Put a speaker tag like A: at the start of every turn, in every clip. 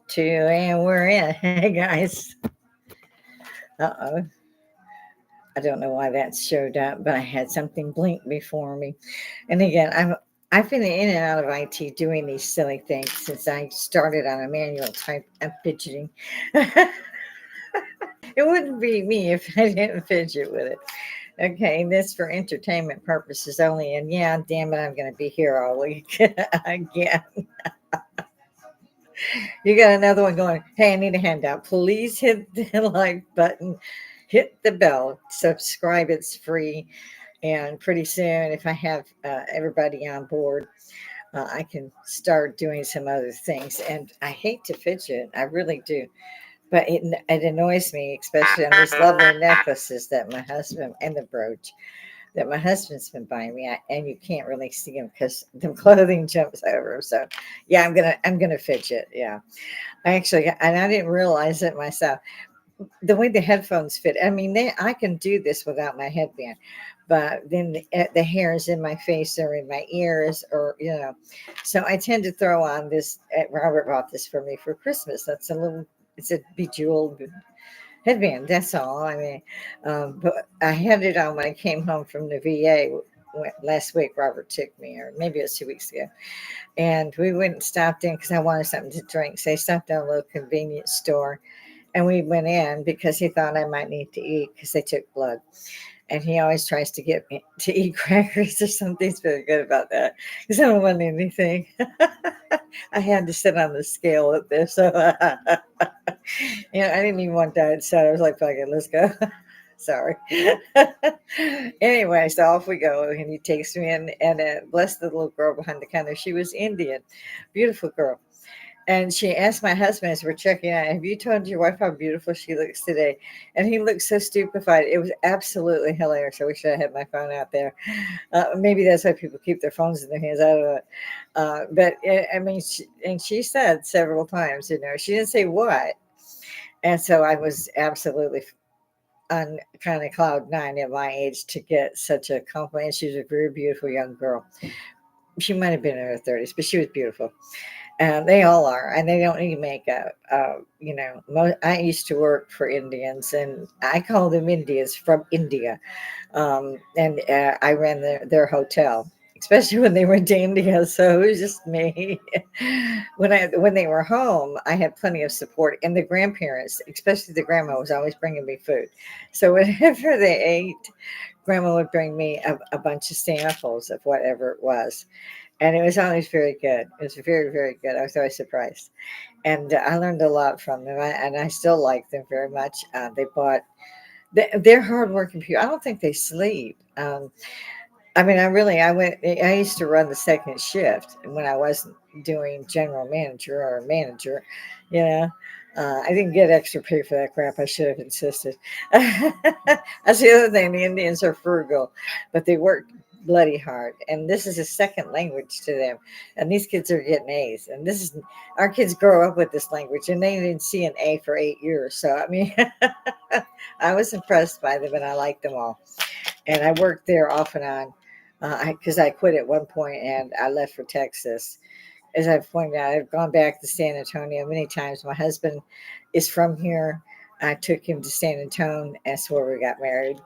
A: 2, and we're in. Hey guys. Uh-oh. I don't know why that showed up, but I had something blink before me. And again, I've been in and out of IT doing these silly things since I started on a manual type of fidgeting. It wouldn't be me if I didn't fidget with it. Okay, this for entertainment purposes only. And yeah, damn it, I'm going to be here all week again. You got another one going, hey, I need a handout. Please hit the like button, hit the bell, subscribe. It's free. And pretty soon, if I have everybody on board, I can start doing some other things. And I hate to fidget, I really do. But it annoys me, especially on these lovely necklaces that my husband and the brooch that my husband's been buying me, and you can't really see him because the clothing jumps over. So, yeah, I'm gonna fidget. Yeah, I actually, and I didn't realize it myself. The way the headphones fit, I mean, I can do this without my headband, but then the hairs in my face or in my ears, or so I tend to throw on this. Robert bought this for me for Christmas. It's a bejeweled headband. That's all. I mean, but I had it on when I came home from the VA last week. Robert took me, or maybe it was 2 weeks ago, and we went and stopped in because I wanted something to drink. So I stopped down a little convenience store, and we went in because he thought I might need to eat because they took blood. And he always tries to get me to eat crackers or something. He's very good about that because I don't want anything. I had to sit on the scale up there, so I didn't even want diet soda. I was like, "Fuck it, let's go." Sorry. Anyway, so off we go, and he takes me in, and bless the little girl behind the counter. She was Indian, beautiful girl. And she asked my husband as we're checking out, have you told your wife how beautiful she looks today? And he looked so stupefied. It was absolutely hilarious. I wish I had my phone out there. Maybe that's why people keep their phones in their hands. I don't know. I mean, she said several times, she didn't say what. And so I was absolutely on kind of cloud nine at my age to get such a compliment. She was a very beautiful young girl. She might have been in her 30s, but she was beautiful. They all are, and they don't need makeup. I used to work for Indians, and I call them Indians from India. And I ran their hotel, especially when they went to India. So it was just me. When they were home, I had plenty of support, and the grandparents, especially the grandma, was always bringing me food. So whenever they ate, grandma would bring me a bunch of samples of whatever it was, and it was always very good. It was very, very good. I was always surprised, and I learned a lot from them, and I still like them very much. They're hardworking people. I don't think they sleep. I mean, I used to run the second shift when I wasn't doing general manager or manager, you know. I didn't get extra pay for that crap. I should have insisted. That's the other thing. The Indians are frugal, but they work bloody hard. And this is a second language to them. And these kids are getting A's. And our kids grow up with this language, and they didn't see an A for 8 years. So, I mean, I was impressed by them, and I liked them all. And I worked there off and on because I quit at one point and I left for Texas. As I've pointed out, I've gone back to San Antonio many times. My husband is from here. I took him to San Antonio. That's where we got married.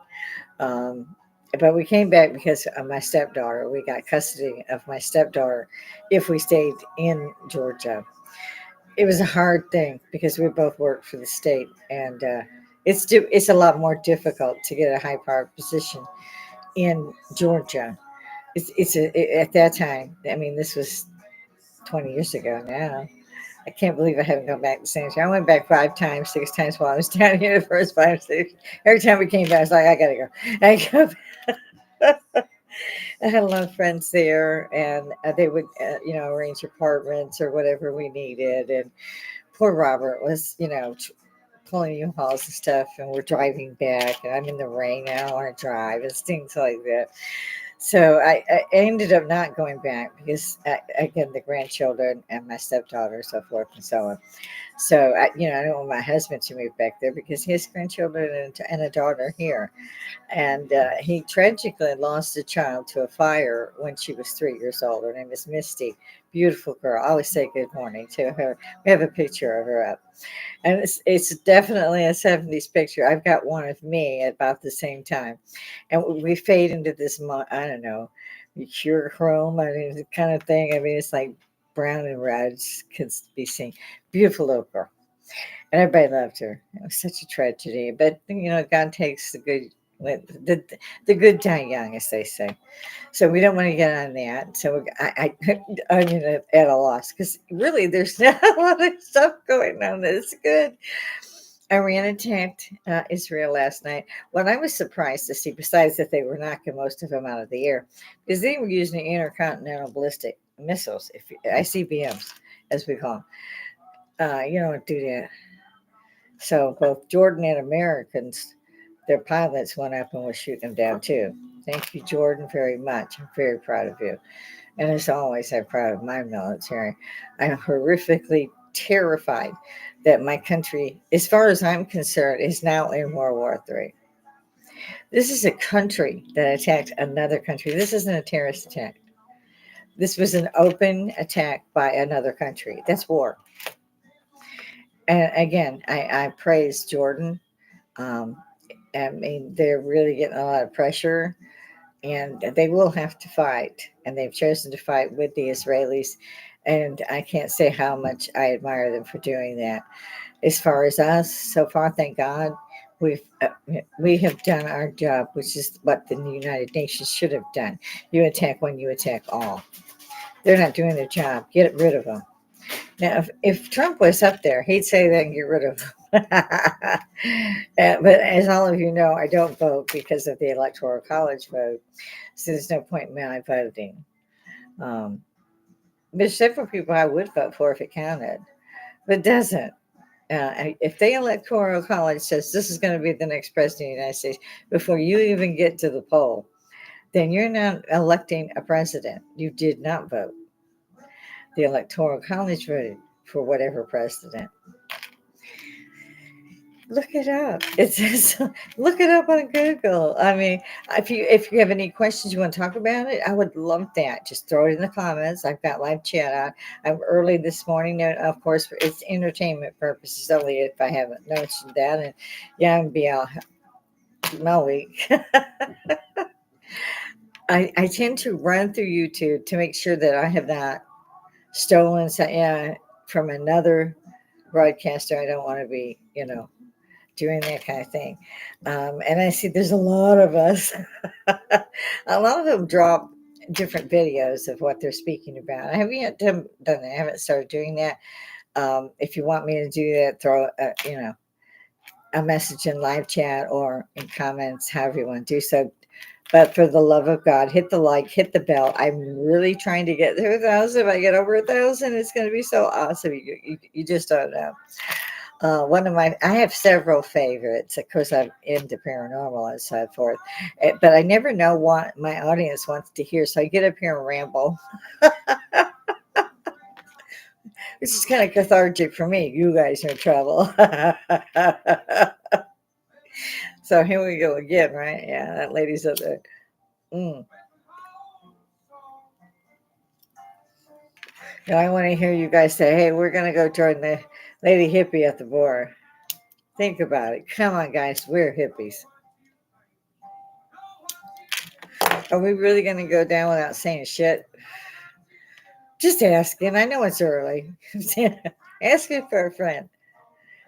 A: Um, but we came back because of my stepdaughter. We got custody of my stepdaughter if we stayed in Georgia. It was a hard thing because we both worked for the state, and it's a lot more difficult to get a high power position in Georgia. At that time. I mean, this was 20 years ago now. I can't believe I haven't gone back the same time. I went back 5 times, 6 times while I was down here the first 5, 6. Every time we came back, I was like, I gotta go. I go. I had a lot of friends there, and they would, arrange apartments or whatever we needed. And poor Robert was, pulling U-Hauls and stuff, and we're driving back, and I'm in the rain. I don't want to drive, and things like that. So I ended up not going back because, again, the grandchildren and my stepdaughter, so forth and so on. So, I don't want my husband to move back there because he has grandchildren and a daughter here. And he tragically lost a child to a fire when she was 3 years old. Her name is Misty. Beautiful girl. I always say good morning to her. We have a picture of her up. And it's definitely a 70s picture. I've got one of me at about the same time. And we fade into this, I don't know, pure chrome, I mean, the kind of thing. I mean, it's like brown and red can be seen. Beautiful little girl. And everybody loved her. It was such a tragedy. But, God takes the, the good die young, as they say. So we don't want to get on that. So I'm at a loss because really there's not a lot of stuff going on that's good. Iran attacked Israel last night. What I was surprised to see, besides that they were knocking most of them out of the air, is they were using intercontinental ballistic missiles, ICBMs, as we call them. You don't do that. So both Jordan and Americans, their pilots went up and were shooting them down too. Thank you, Jordan, very much. I'm very proud of you. And as always, I'm proud of my military. I'm horrifically terrified that my country, as far as I'm concerned, is now in World War III. This is a country that attacked another country. This isn't a terrorist attack. This was an open attack by another country. That's war. And again, I praise Jordan. Um, I mean, they're really getting a lot of pressure and they will have to fight. And they've chosen to fight with the Israelis. And I can't say how much I admire them for doing that. As far as us, so far, thank God, we've we have done our job, which is what the United Nations should have done. You attack one, you attack all. They're not doing their job. Get rid of them. Now, if Trump was up there, he'd say they can get rid of them. But as all of you know, I don't vote because of the Electoral College vote. So there's no point in my voting. Um, there's several people I would vote for if it counted, but it doesn't. If the Electoral College says this is going to be the next president of the United States before you even get to the poll, then you're not electing a president. You did not vote. The Electoral College voted for whatever president. Look it up. It says look it up on Google. I mean, if you have any questions you want to talk about it, I would love that. Just throw it in the comments. I've got live chat on. I'm early this morning. And of course, it's entertainment purposes only. If I haven't mentioned that, and yeah, I'm be out my week. I tend to run through YouTube to make sure that I have not stolen from another broadcaster. I don't want to be, doing that kind of thing. And I see there's a lot of us. A lot of them drop different videos of what they're speaking about. I haven't yet done that. I haven't started doing that. If you want me to do that, throw a message in live chat or in comments, however you want to do so. But for the love of God, hit the like, hit the bell. I'm really trying to get to 1,000. If I get over 1,000, it's going to be so awesome. You just don't know. I have several favorites. Of course, I'm into paranormal and so forth, but I never know what my audience wants to hear. So I get up here and ramble, which is kind of cathartic for me. You guys are in trouble. So here we go again, right? Yeah, that lady's up there. Mm. Now I want to hear you guys say, "Hey, we're going to go join the Lady Hippie at the bar." Think about it. Come on, guys. We're hippies. Are we really going to go down without saying shit? Just asking. I know it's early. Asking for a friend.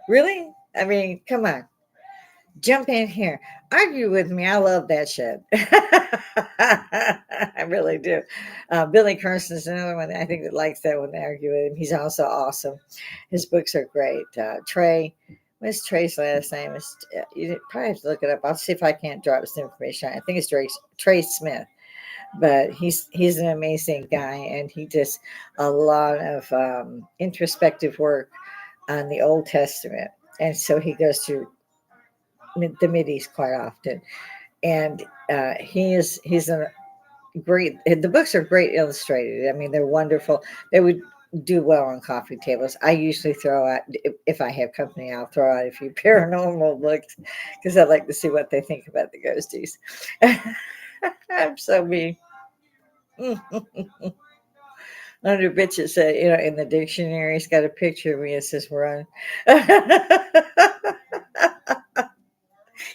A: Really? I mean, come on. Jump in here. Argue with me. I love that shit. I really do. Billy Carson's another one I think that likes that when they argue with him. He's also awesome. His books are great. Trey. What's Trey's last name? You probably have to look it up. I'll see if I can't drop some information. I think it's Trey Smith. But he's an amazing guy, and he does a lot of introspective work on the Old Testament, and so he goes to the Mideast quite often, and he's a great. The books are great illustrated. I mean, they're wonderful. They would do well on coffee tables. I usually throw out, if I have company, I'll throw out a few paranormal books because I like to see what they think about the ghosties. I'm so mean. Under bitches say, in the dictionary, it's got a picture of me. It says run.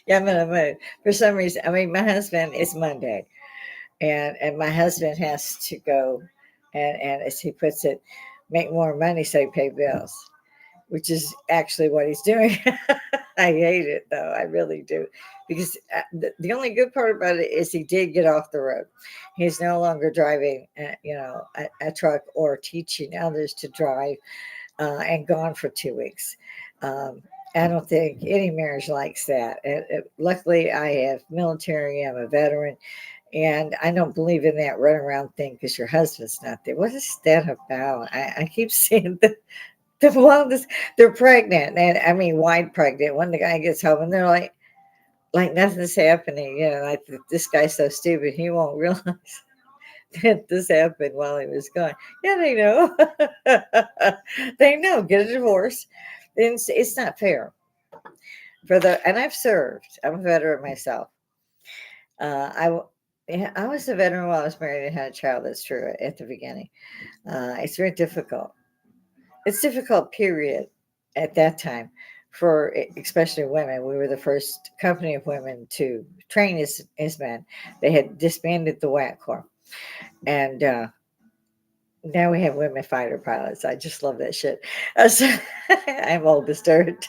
A: Yeah, I'm in a mood. For some reason, I mean, my husband, it's Monday, and my husband has to go and as he puts it, make more money so he pay bills, which is actually what he's doing. I hate it though, I really do, because the only good part about it is he did get off the road. He's no longer driving, a truck or teaching others to drive, and gone for 2 weeks. Um, I don't think any marriage likes that. Luckily, I have military. I'm a veteran, and I don't believe in that run around thing because your husband's not there. What is that about? I keep seeing the longest. They're pregnant, and I mean, wide pregnant. When the guy gets home, and they're like nothing's happening. Like this guy's so stupid, he won't realize that this happened while he was gone. Yeah, they know. They know. Get a divorce. It's not fair for the. And I've served. I'm a veteran myself. Yeah, I was a veteran while I was married and had a child. That's true at the beginning. It's very difficult. It's difficult, period, at that time for especially women. We were the first company of women to train as men. They had disbanded the WAC Corps. And now we have women fighter pilots. I just love that shit. I'm old as dirt.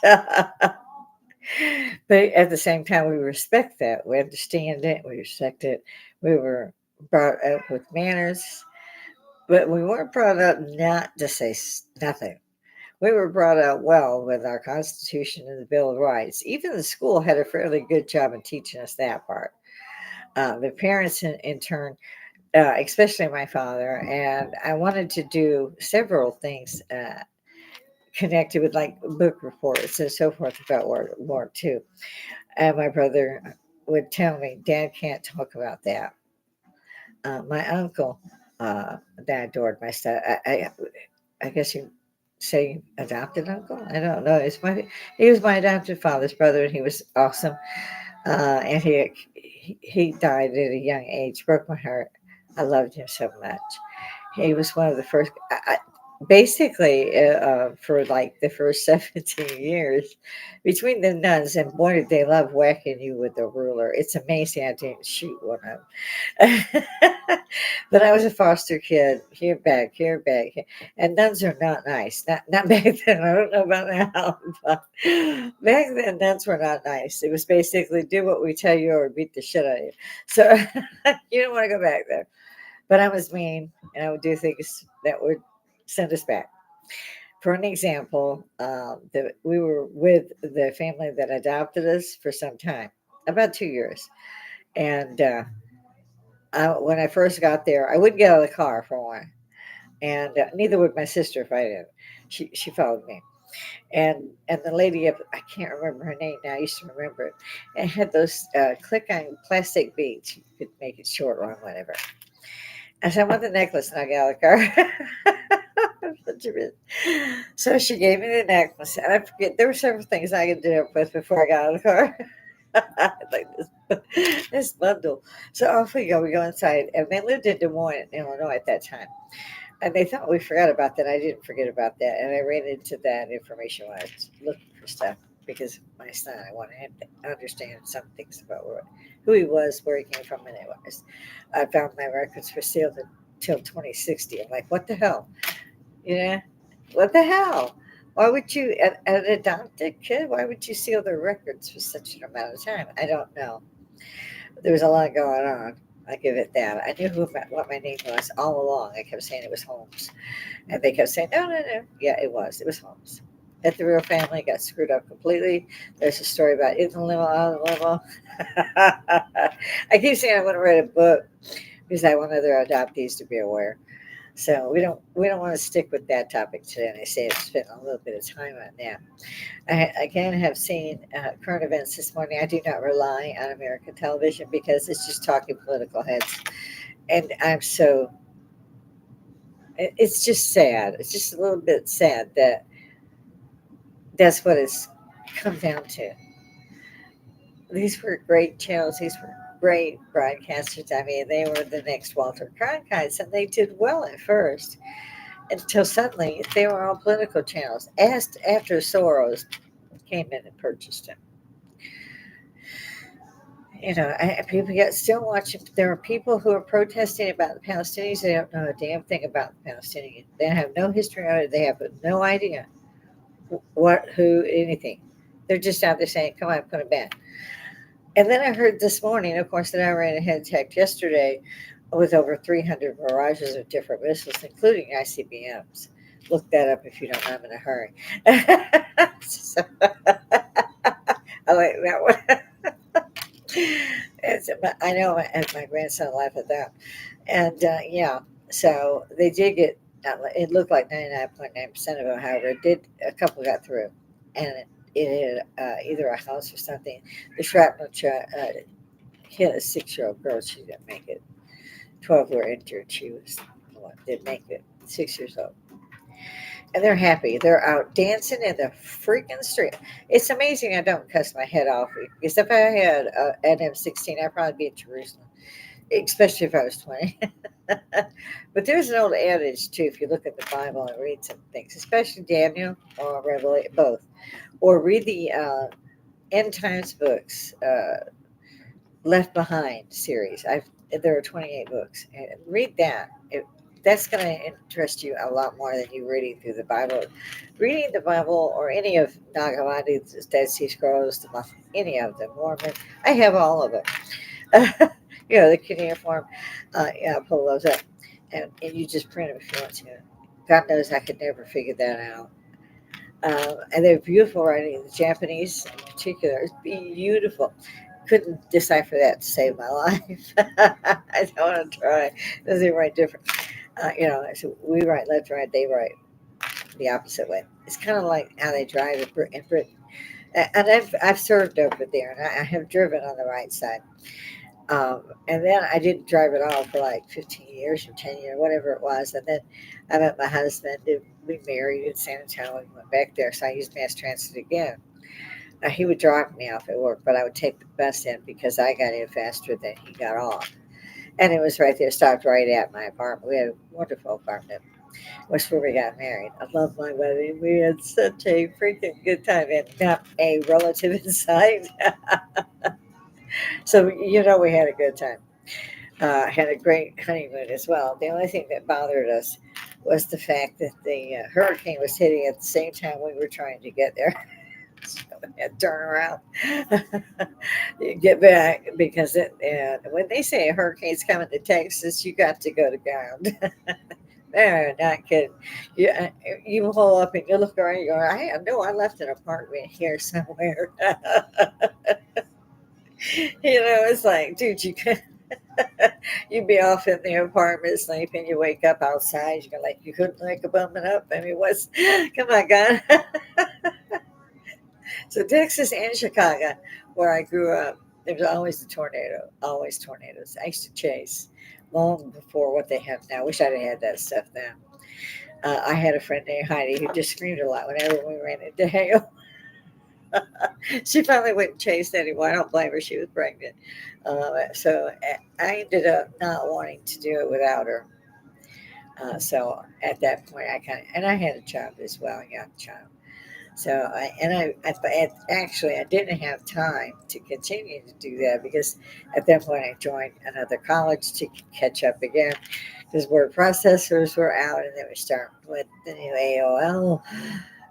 A: But at the same time, we respect that. We understand it. We respect it. We were brought up with manners, but we weren't brought up not to say nothing. We were brought up well with our Constitution and the Bill of Rights. Even the school had a fairly good job in teaching us that part. The parents, in turn, especially my father, and I wanted to do several things connected with like book reports and so forth about World War II. And my brother would tell me, Dad can't talk about that. My uncle, that adored my stuff. I guess you say adopted uncle. I don't know. He was my adopted father's brother, and he was awesome. And he died at a young age. Broke my heart. I loved him so much. He was one of the first. Basically, for like the first 17 years, between the nuns, and boy, did they love whacking you with a ruler. It's amazing I didn't shoot one of them. But I was a foster kid, here, back. And nuns are not nice. Not back then. I don't know about now, but back then, nuns were not nice. It was basically do what we tell you or beat the shit out of you. So you don't want to go back there. But I was mean, and I would do things that would send us back. For an example, we were with the family that adopted us for some time, about 2 years. And when I first got there, I wouldn't get out of the car for one, and neither would my sister if I didn't. She followed me, and the lady I can't remember her name now. I used to remember it. And had those click-on plastic beads. You could make it short, long, whatever. I said, I want the necklace, and I got out of the car. Such a bitch. So she gave me the necklace, and I forget there were several things I could do it with before I got out of the car. Like this bundle. So off we go. We go inside, and they lived in Des Moines, Illinois at that time. And they thought we forgot about that. I didn't forget about that, and I ran into that information when I was looking for stuff because my son, I wanted him to understand some things about who he was, where he came from, and it was. I found my records were sealed until 2060. I'm like, what the hell? You know, what the hell? Why would you, an adopted kid, why would you seal their records for such an amount of time? I don't know. There was a lot going on. I give it that. I knew what my name was all along. I kept saying it was Holmes. And they kept saying, no, no, no. Yeah, it was. It was Holmes. That the real family got screwed up completely. There's a story about in the limo, out of the limo. I keep saying I want to write a book because I want other adoptees to be aware. So we don't want to stick with that topic today. And I say I've spent a little bit of time on that. I again have seen current events this morning. I do not rely on American television because it's just talking political heads, and I'm so It's just sad. It's just a little bit sad that that's what it's come down to. These were great channels. These were great broadcasters. I mean, they were the next Walter Cronkite, and they did well at first until suddenly they were all political channels. As after Soros came in and purchased them, people get still watching. There are people who are protesting about the Palestinians. They don't know a damn thing about the Palestinians. They have no history on it. They have no idea what, who, anything. They're just out there saying, "Come on, put them back." And then I heard this morning, of course, that I ran ahead tech yesterday with over 300 barrages of different missiles, including ICBMs. Look that up if you don't know. I'm in a hurry. So, I like that one. I know, and my grandson laughed at that. And yeah, so they did get. It looked like 99.9% of them. However, it did. A couple got through, and it hit either a house or something. The shrapnel hit a 6-year-old girl. She didn't make it. 12 were injured. She was the one didn't make it. 6 years old. And they're happy. They're out dancing in the freaking street. It's amazing I don't cuss my head off. Because if I had an M16, I'd probably be in Jerusalem, especially if I was 20. But there's an old adage, too, if you look at the Bible and read some things, especially Daniel or Revelation, both, or read the end times books, Left Behind series. There are 28 books. And read that. That's going to interest you a lot more than you reading through the Bible. Reading the Bible or any of Nag Hammadi's Dead Sea Scrolls, any of them, Mormon. I have all of it. The cuneiform. Yeah, I'll pull those up. And you just print them if you want to. God knows I could never figure that out. And they're beautiful writing. The Japanese, in particular, is beautiful. Couldn't decipher that to save my life. I don't want to try. They write different. So we write left, right. They write the opposite way. It's kind of like how they drive in Britain. And I've served over there, and I have driven on the right side. And then I didn't drive at all for like 15 years or 10 years, whatever it was. And then I met my husband, and we married in San Antonio and went back there. So I used mass transit again. Now, he would drop me off at work, but I would take the bus in because I got in faster than he got off. And it was right there, stopped right at my apartment. We had a wonderful apartment. Was where we got married. I love my wedding. We had such a freaking good time, and not a relative in sight. So we had a good time. Had a great honeymoon as well. The only thing that bothered us was the fact that the hurricane was hitting at the same time we were trying to get there. So we had to turn around, get back because when they say a hurricane's coming to Texas, you got to go to ground. No, not kidding. You pull up and you look around. You go, I know I left an apartment here somewhere. It's like, dude, you'd be off in the apartment sleeping. You wake up outside. You're like, you couldn't like a bumming up. I mean, what's? Come on, God. So Texas and Chicago, where I grew up, there was always a tornado. Always tornadoes. I used to chase long before what they have now. Wish I'd have had that stuff then. I had a friend named Heidi who just screamed a lot whenever we ran into hail. She finally wouldn't chase anymore. I don't blame her. She was pregnant. So I ended up not wanting to do it without her. So at that point, and I had a child as well, a young child. So actually I didn't have time to continue to do that because at that point I joined another college to catch up again because word processors were out and they were starting with the new AOL.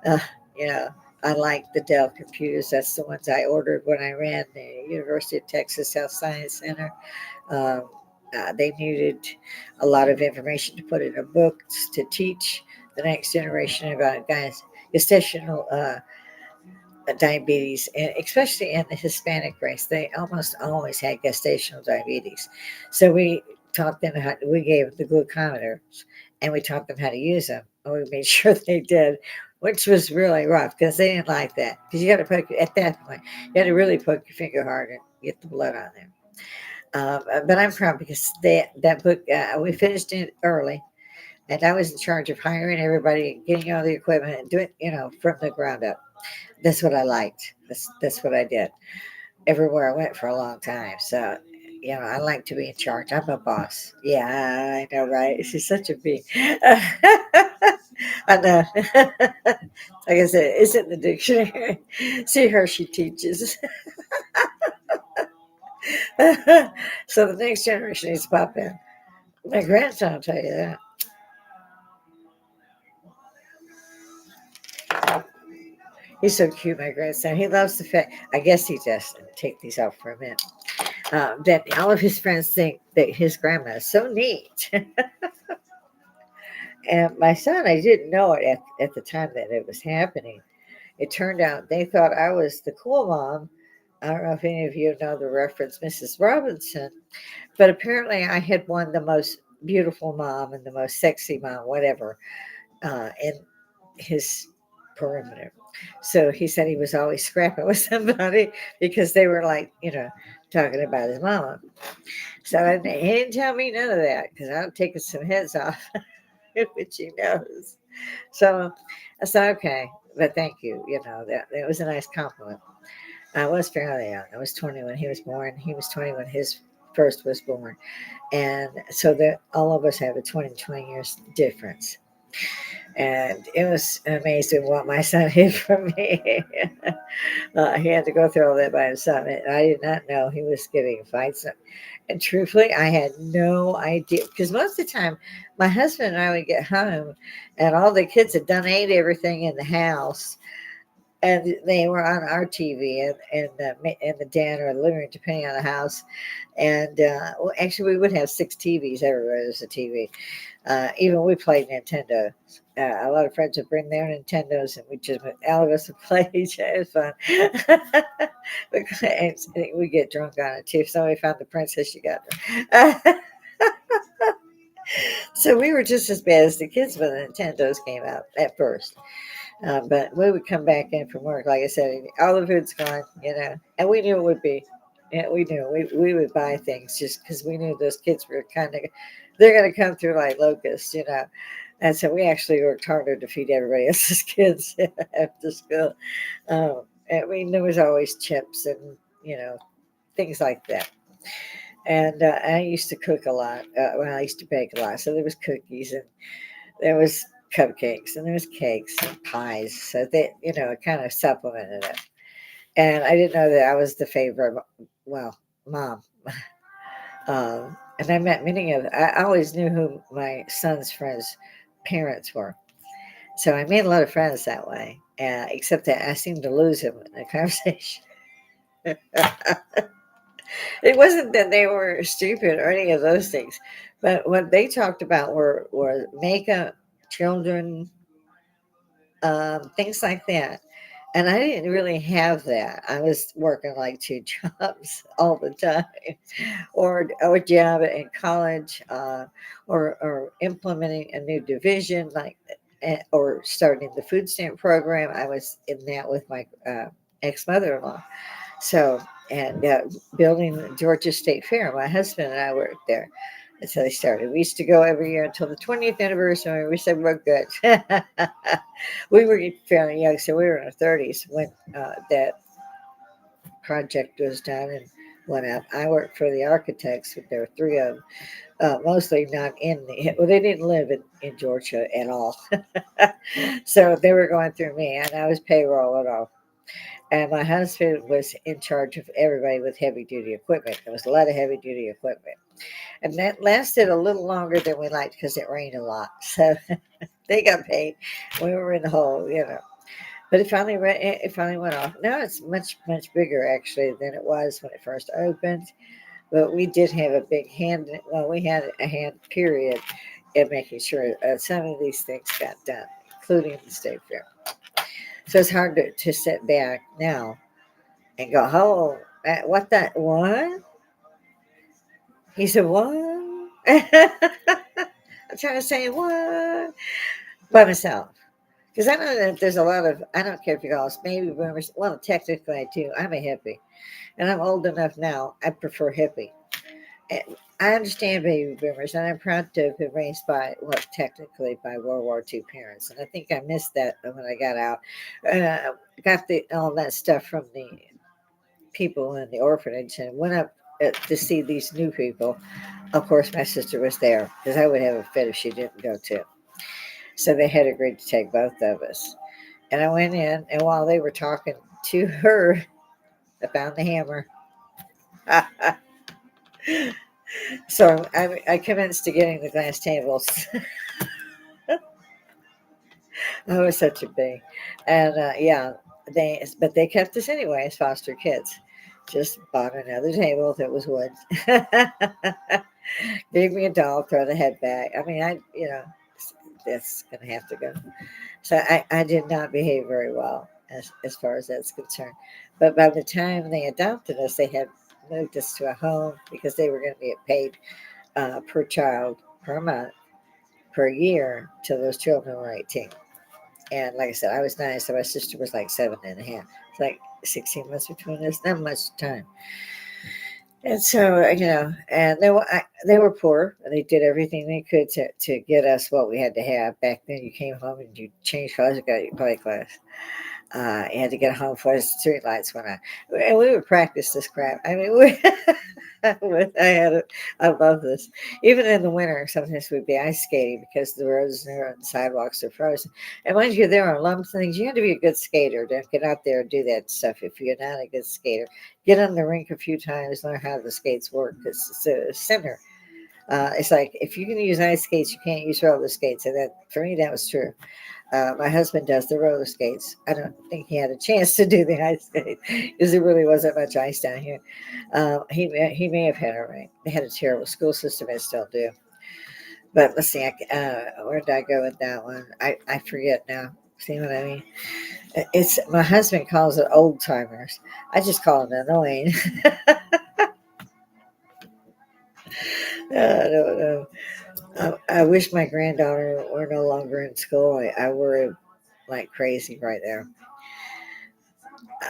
A: Uh, you know, I like the Dell computers. That's the ones I ordered when I ran the University of Texas Health Science Center. Um, they needed a lot of information to put in a book to teach the next generation about gestational diabetes, and especially in the Hispanic race, they almost always had gestational diabetes. So we taught them we gave the glucometers and we taught them how to use them. And we made sure they did, which was really rough because they didn't like that. Because you got to at that point, you had to really poke your finger hard and get the blood on there. But I'm proud because that book, we finished it early. And I was in charge of hiring everybody, getting all the equipment, and doing, from the ground up. That's what I liked. That's what I did everywhere I went for a long time. So, I like to be in charge. I'm a boss. Yeah, I know, right? She's such a bee. I know. Like I said, it's in the dictionary. See her, she teaches. So the next generation needs to pop in. My grandson will tell you that. He's so cute, my grandson. He loves the fact, I guess he just, take these off for a minute, that all of his friends think that his grandma is so neat. And my son, I didn't know it at the time that it was happening. It turned out they thought I was the cool mom. I don't know if any of you know the reference, Mrs. Robinson, but apparently I had won the most beautiful mom and the most sexy mom, whatever, in his perimeter. So he said he was always scrapping with somebody because they were like, talking about his mama. So he didn't tell me none of that because I'm taking some heads off, which he knows. So I said, okay, but thank you. That was a nice compliment. I was fairly young. I was 20 when he was born. He was 20 when his first was born. And so that all of us have a 20 years difference. And it was amazing what my son did for me. He had to go through all that by himself. And I did not know he was getting fights. And truthfully, I had no idea. Because most of the time, my husband and I would get home, and all the kids had done ate everything in the house, and they were on our TV in the den or the living room, depending on the house. And well, actually, we would have 6 TVs everywhere. There's a TV. Even we played Nintendo. A lot of friends would bring their Nintendos, and all of us would play each other. It was fun. We get drunk on it too. If somebody found the princess, you got her. So we were just as bad as the kids when the Nintendos came out at first. But we would come back in from work, like I said, all the food's gone, and we knew it would be. Yeah, we knew we would buy things just because we knew those kids were they're going to come through like locusts. And so we actually worked harder to feed everybody else's kids after school. And there was always chips and, things like that. And I used to cook a lot. I used to bake a lot. So there was cookies and there was cupcakes and there was cakes and pies. So that, it kind of supplemented it. And I didn't know that I was the favorite, well, mom. And I met I always knew who my son's friends' parents were. So I made a lot of friends that way, except that I seemed to lose him in the conversation. It wasn't that they were stupid or any of those things, but what they talked about were makeup, children, things like that. And I didn't really have that. I was working like 2 jobs all the time, or a job in college, or implementing a new division, or starting the food stamp program. I was in that with my ex mother-in-law. So, and building the Georgia State Fair. My husband and I worked there. That's how they started. We used to go every year until the 20th anniversary. We said we're good. We were fairly young, so we were in our 30s when that project was done and went up. I worked for the architects. There were 3 of them, mostly not well, they didn't live in Georgia at all. So they were going through me, and I was payroll and all. And my husband was in charge of everybody with heavy duty equipment. There was a lot of heavy duty equipment. And that lasted a little longer than we liked because it rained a lot. So they got paid. We were in the hole. But it finally went off. Now it's much, much bigger actually than it was when it first opened. But we did have a big hand. Well, we had a hand period in making sure some of these things got done, including the state fair. So it's hard to sit back now and go, oh, what that, what? He said, what? I'm trying to say, what? By myself. Because I know that there's a lot of, I don't care if you call us baby boomers. Well, technically I do. I'm a hippie. And I'm old enough now. I prefer hippie. I understand baby boomers, and I'm proud to have been raised by, well, technically by World War II parents. And I think I missed that when I got out. Got all that stuff from the people in the orphanage and went up to see these new people. Of course, my sister was there because I would have a fit if she didn't go too. So they had agreed to take both of us. And I went in, and while they were talking to her, I found the hammer. So I commenced to getting the glass tables. I was such a bee. And yeah, but they kept us anyway as foster kids. Just bought another table that was wood. Gave me a doll, throw the head back. I mean, that's going to have to go. So I did not behave very well as far as that's concerned. But by the time they adopted us, they had moved us to a home because they were going to be paid per child per month per year till those children were 18. And like I said, I was 9, so my sister was like 7.5. It's like 16 months between us, not much time. And so, and they were poor, and they did everything they could to get us what we had to have. Back then, you came home and you changed clothes, you got your play class. You had to get home before the street lights went on. And we would practice this crap. I mean, I love this. Even in the winter, sometimes we'd be ice skating because the roads there and the sidewalks are frozen. And mind you, there are lumps and things. You have to be a good skater. Don't get out there and do that stuff if you're not a good skater. Get on the rink a few times, learn how the skates work. It's a center. It's like if you can use ice skates, you can't use roller skates. And that for me, that was true. My husband does the roller skates. I don't think he had a chance to do the ice skate because there really wasn't much ice down here. He may have had it right. They had a terrible school system, and still do. But let's see, where did I go with that one? I forget now. See what I mean? It's my husband calls it old timers. I just call it annoying. I don't know. I wish my granddaughter were no longer in school. I worry like crazy right there.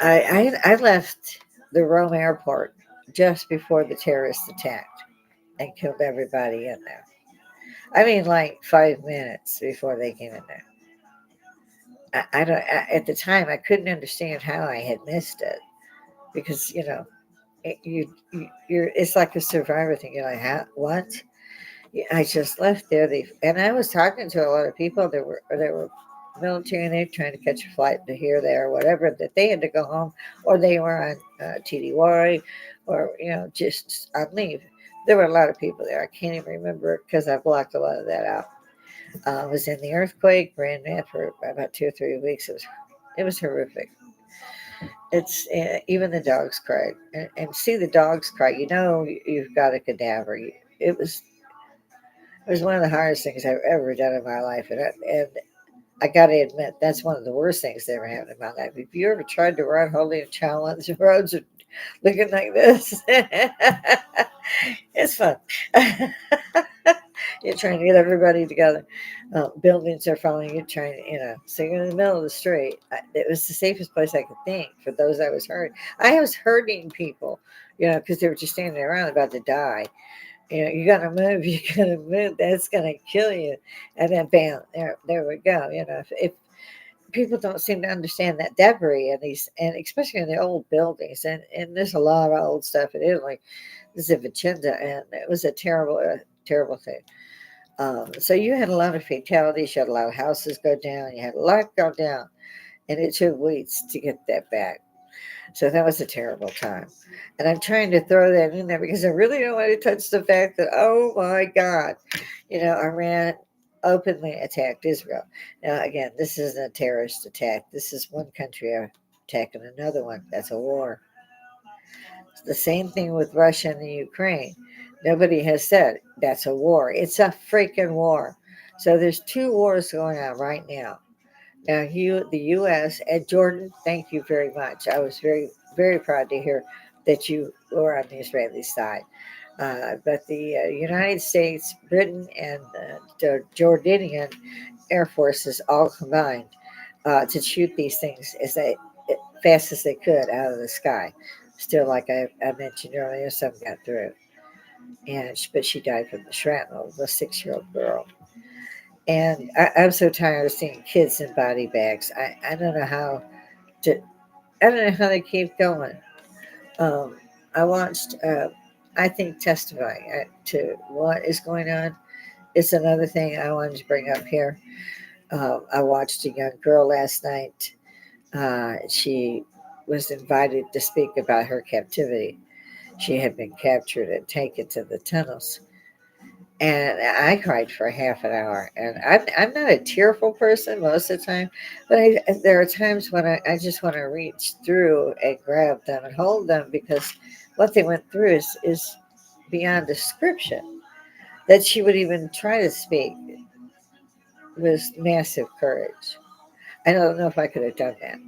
A: I left the Rome airport just before the terrorists attacked and killed everybody in there. I mean, like 5 minutes before they came in there. I don't. At the time, I couldn't understand how I had missed it because you're. It's like a survivor thing. You're like, how, what? Yeah, I just left there. And I was talking to a lot of people that were military and they were trying to catch a flight to here, there, or whatever, that they had to go home or they were on TDY or, just on leave. There were a lot of people there. I can't even remember it because I blocked a lot of that out. I was in the earthquake, ran mad for about 2 or 3 weeks. It was horrific. It's even the dogs cried, and see the dogs cry. You've got a cadaver. It was It was one of the hardest things I've ever done in my life, and I got to admit that's one of the worst things that ever happened in my life. If you ever tried to run holding a child on the roads are looking like this, it's fun. You're trying to get everybody together. Buildings are following you, trying to, so you're in the middle of the street. It was the safest place I could think for those I was hurting. I was hurting people, because they were just standing around about to die. You gotta move, you gotta move, that's gonna kill you. And then bam, there we go. If people don't seem to understand that debris and and especially in the old buildings, and there's a lot of old stuff in Italy. This is Vicenza, and it was a terrible, terrible thing. So you had a lot of fatalities, you had a lot of houses go down, you had a lot go down, and it took weeks to get that back. So that was a terrible time. And I'm trying to throw that in there because I really don't want to touch the fact that, oh my God, Iran openly attacked Israel. Now, again, this isn't a terrorist attack. This is one country attacking another one. That's a war. It's the same thing with Russia and the Ukraine. Nobody has said that's a war. It's a freaking war. So there's two wars going on right now. Now, the U.S. and Jordan, thank you very much. I was very, very proud to hear that you were on the Israeli side. But the United States, Britain, and the Jordanian Air Forces all combined to shoot these things as fast as they could out of the sky. Still, like I mentioned earlier, some got through. but she died from the shrapnel, the 6-year-old girl. And I'm so tired of seeing kids in body bags. I don't know how to. I don't know how they keep going. Um, I watched. I think testifying to what is going on is another thing I wanted to bring up here. I watched a young girl last night. She was invited to speak about her captivity. She had been captured and taken to the tunnels. And I cried for half an hour. And I'm not a tearful person most of the time, but there are times when I just want to reach through and grab them and hold them because what they went through is beyond description. That she would even try to speak was massive courage. I don't know if I could have done that,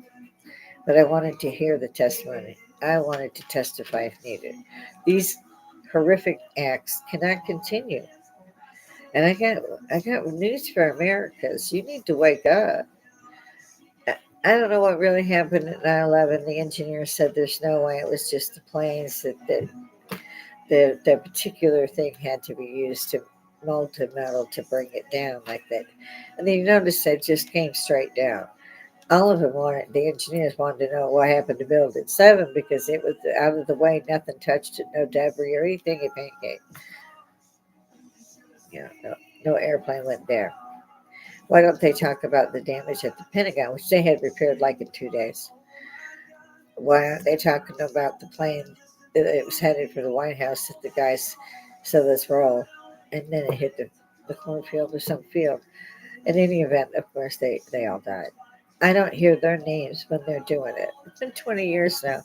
A: but I wanted to hear the testimony. I wanted to testify if needed. These horrific acts cannot continue. And I got news for Americans. You need to wake up. I don't know what really happened at 9/11. The engineer said there's no way it was just the planes that particular thing had to be used to molten metal to bring it down like that. And then you notice that just came straight down. All of them wanted, the engineers wanted to know what happened to Building 7 because it was out of the way, nothing touched it, no debris or anything. It pancake. No airplane went there. Why don't they talk about the damage at the Pentagon, which they had repaired like in 2 days? Why aren't they talking about the plane that it was headed for the White House that the guys said let's roll, and then it hit the cornfield or some field? In any event, of course, they all died. I don't hear their names when they're doing it. It's been 20 years now,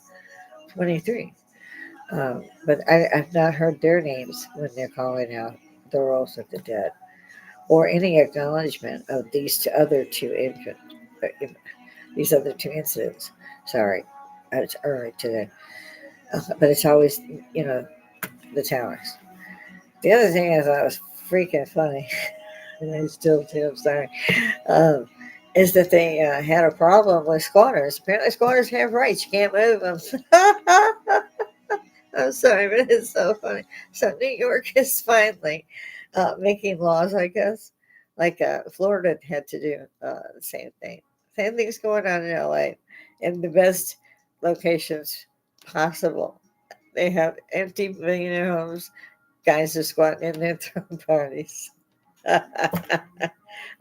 A: 23. But I've not heard their names when they're calling out the rolls of the dead or any acknowledgement of these other two incidents. Sorry, it's early today, but it's always you know the towers. The other thing I thought was freaking funny, and I still do. I'm sorry. Um, is that they had a problem with squatters. Apparently, squatters have rights. You can't move them. I'm sorry, but it's so funny. So New York is finally making laws, I guess, like Florida had to do the same thing. Same thing's going on in LA in the best locations possible. They have empty millionaire homes. Guys are squatting in there throwing parties.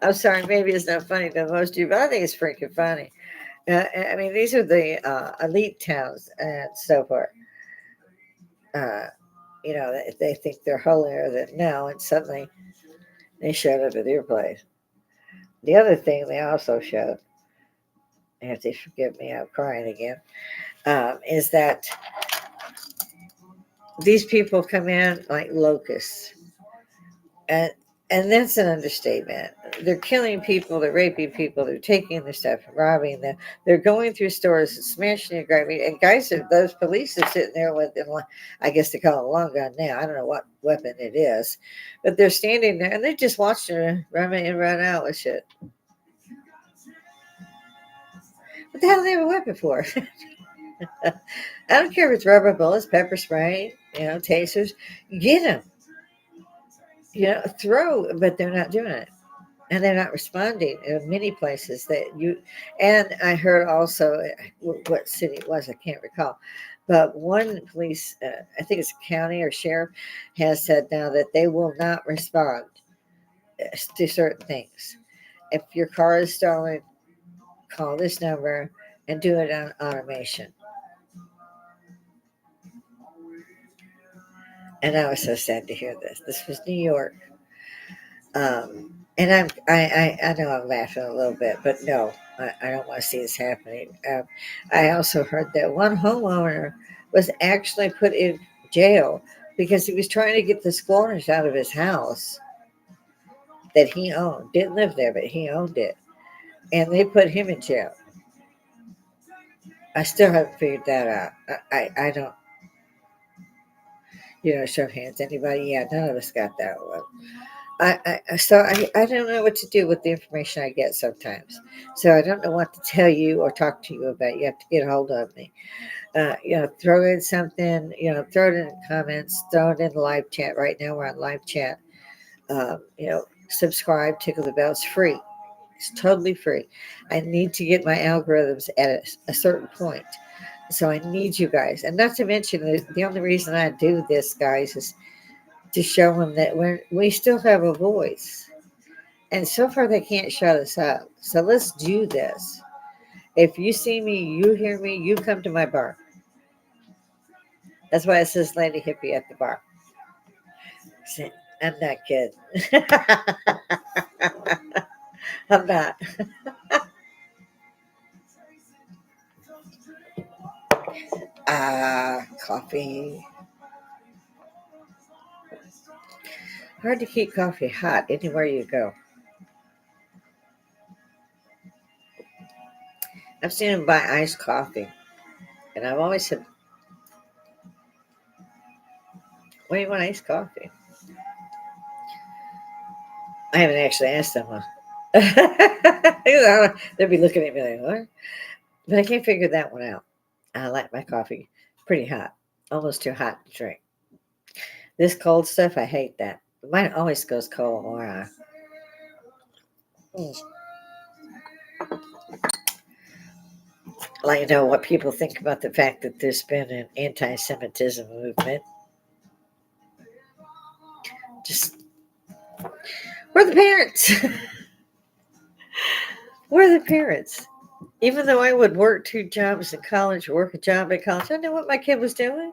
A: I'm sorry, maybe it's not funny to most of you, but I think it's freaking funny. I mean, these are the elite towns and so forth. Uh, they think they're holier than now, and suddenly they showed up at your place. The other thing they also showed, and if they forgive me, I'm crying again, is that these people come in like locusts, and that's an understatement. They're killing people, they're raping people, they're taking their stuff, robbing them. They're going through stores and smashing and grabbing. And guys, those police are sitting there with, I guess they call it a long gun now. I don't know what weapon it is, but they're standing there and they're just watching her run in and run out with shit. What the hell do they have a weapon for? I don't care if it's rubber bullets, pepper spray, tasers. Get them, throw, but they're not doing it. And they're not responding in many places that you. And I heard also what city it was, I can't recall, but one police, I think it's county or sheriff, has said now that they will not respond to certain things. If your car is stolen, call this number and do it on automation. And I was so sad to hear this. This was New York. And I know I'm laughing a little bit, but no, I don't want to see this happening. I also heard that one homeowner was actually put in jail because he was trying to get the squatters out of his house that he owned. Didn't live there, but he owned it, and they put him in jail. I still haven't figured that out. I don't, show hands. Anybody? Yeah, none of us got that one. I don't know what to do with the information I get sometimes. So I don't know what to tell you or talk to you about. You have to get a hold of me. Throw in something. Throw it in the comments. Throw it in the live chat. Right now we're on live chat. Subscribe. Tickle the bell. It's free. It's totally free. I need to get my algorithms at a certain point. So I need you guys. And not to mention, the only reason I do this, guys, is to show them that we still have a voice. And so far, they can't shut us up. So let's do this. If you see me, you hear me, you come to my bar. That's why it says Lady Hippie at the bar. See, I'm not kidding. I'm not. Coffee. Hard to keep coffee hot anywhere you go. I've seen them buy iced coffee. And I've always said, "What do you want iced coffee?" I haven't actually asked them. They'll be looking at me like, "What?" But I can't figure that one out. I like my coffee pretty hot, almost too hot to drink. This cold stuff, I hate that. Mine always goes cold. Or, like, what people think about the fact that there's been an anti-Semitism movement. Just, we're the parents. We're the parents. Even though I would work 2 jobs in college, work a job at college, I knew what my kid was doing.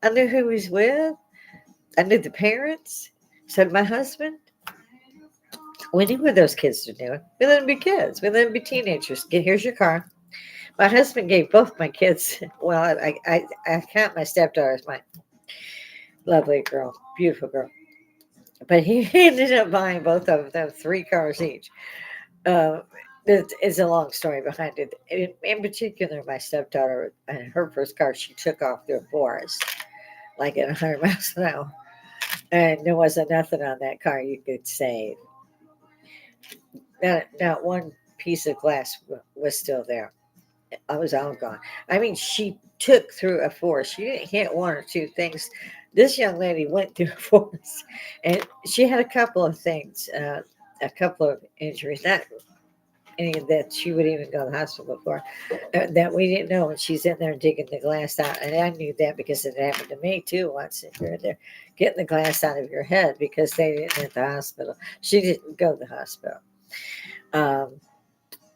A: I knew who he was with. I knew the parents. So did my husband. We knew what those kids were doing. We let them be kids. We let them be teenagers. Here's your car. My husband gave both my kids. Well, I count my stepdaughter as my lovely girl, beautiful girl. But he ended up buying both of them 3 cars each. Uh, it's a long story behind it. In particular, my stepdaughter, her first car, she took off through a forest, like at 100 miles an hour. And there wasn't nothing on that car you could save. Not one piece of glass was still there. I was all gone. I mean, she took through a forest. She didn't hit 1 or 2 things. This young lady went through a forest, and she had a couple of things, a couple of injuries. Not any that she would even go to the hospital for, that we didn't know. And she's in there digging the glass out, and I knew that because it happened to me too once. If you're in there getting the glass out of your head because they didn't at the hospital, she didn't go to the hospital. Um,